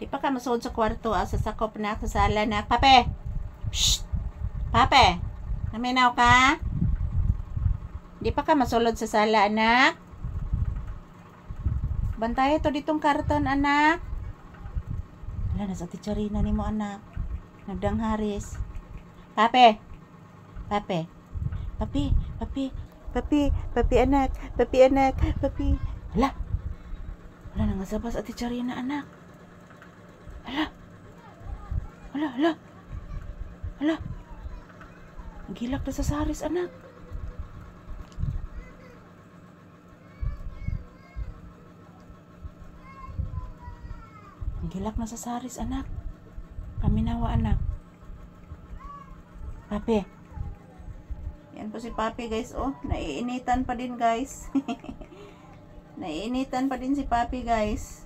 Di pa ka masud sa kwarto, sa sakop na sa sala na. Pape! Shh! Pape! Naminaw ka? Di pa ka masulod sa sala, anak? Bantay ito ditong karton, anak. Wala na sa titsarina ni mo, anak. Nagdang haris. Pape! Pape! Papi! Papi! Papi! Papi, anak! Papi, anak! Papi! Hala! Wala na nga sabas at titsarina, anak. Hala! Hala! Hala! Hala! Gilak na sa saris, anak. Gilak na sa saris, anak. Paminawa, anak. Papi. Yan po si Papi, guys. Oh, naiinitan pa din, guys. Naiinitan pa din si Papi, guys.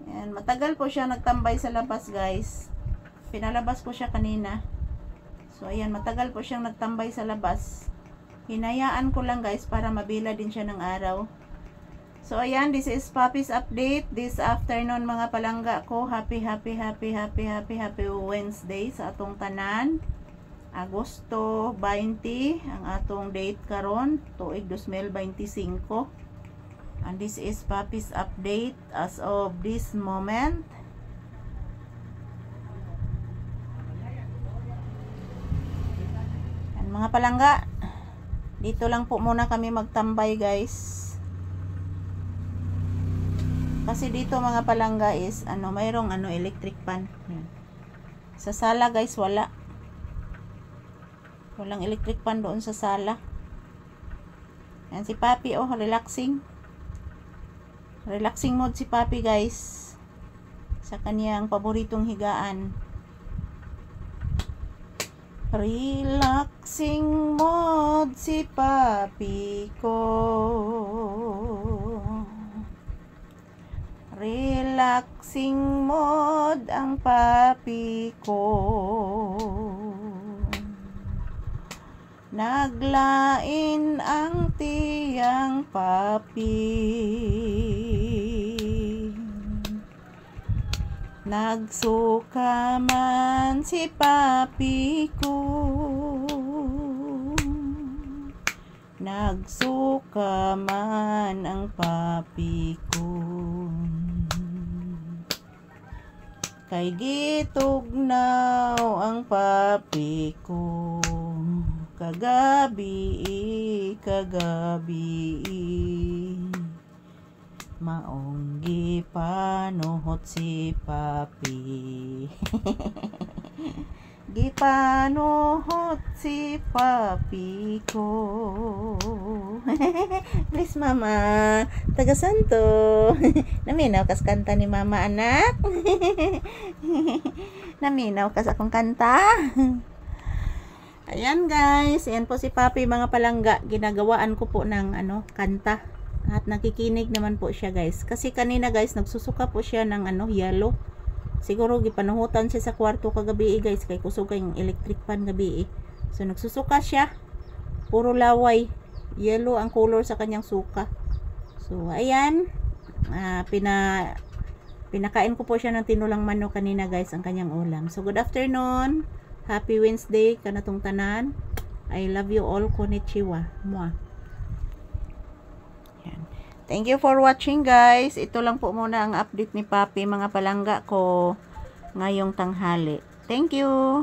Yan, matagal po siya nagtambay sa labas, guys. Pinalabas ko siya kanina. So, ayan, matagal po siyang nagtambay sa labas. Hinayaan ko lang, guys, para mabila din siya ng araw. So, ayan, this is Papi's update this afternoon, mga palangga ko. Happy Wednesday sa atong tanan. Agosto 20 ang atong date karon, tuig 2025. And this is Papi's update as of this moment. And mga palangga, dito lang po muna kami magtambay, guys. Kasi dito mga palangga is mayroong electric fan. Sa sala, guys, wala. Walang electric fan doon sa sala. Yan si Papi, oh, relaxing. Relaxing mode si Papi, guys. Sa kaniyang paboritong higaan. Relaxing mode si Papi ko. Relaxing mode ang Papi ko. Naglain ang tiyang Papi. Nagsuka man si Papi ko. Nagsuka man ang Papi ko. Kay gitugnaw ang Papi ko. Kagabi maong gipanuhot si Papi. Gipanuhot si Papi ko. Please, mama, taga santo. Naminaw kas kanta ni mama, anak. Naminaw kas akong kanta. Ayan, guys, ayan po si Papi, mga palangga. Ginagawaan ko po ng kanta. At nakikinig naman po siya, guys. Kasi kanina, guys, nagsusuka po siya ng yellow. Siguro gipanuhutan siya sa kwarto kagabi, guys, kay kusog yung electric fan gabi. So nagsusuka siya. Puro laway. Yellow ang color sa kanyang suka. So ayan, pinakain ko po siya ng tinulang manok kanina, guys, ang kanyang ulam. So good afternoon. Happy Wednesday kanatong tanan. I love you all. Konnichiwa. Mwah. Thank you for watching, guys. Ito lang po muna ang update ni Papi, mga palangga ko ngayong tanghali. Thank you.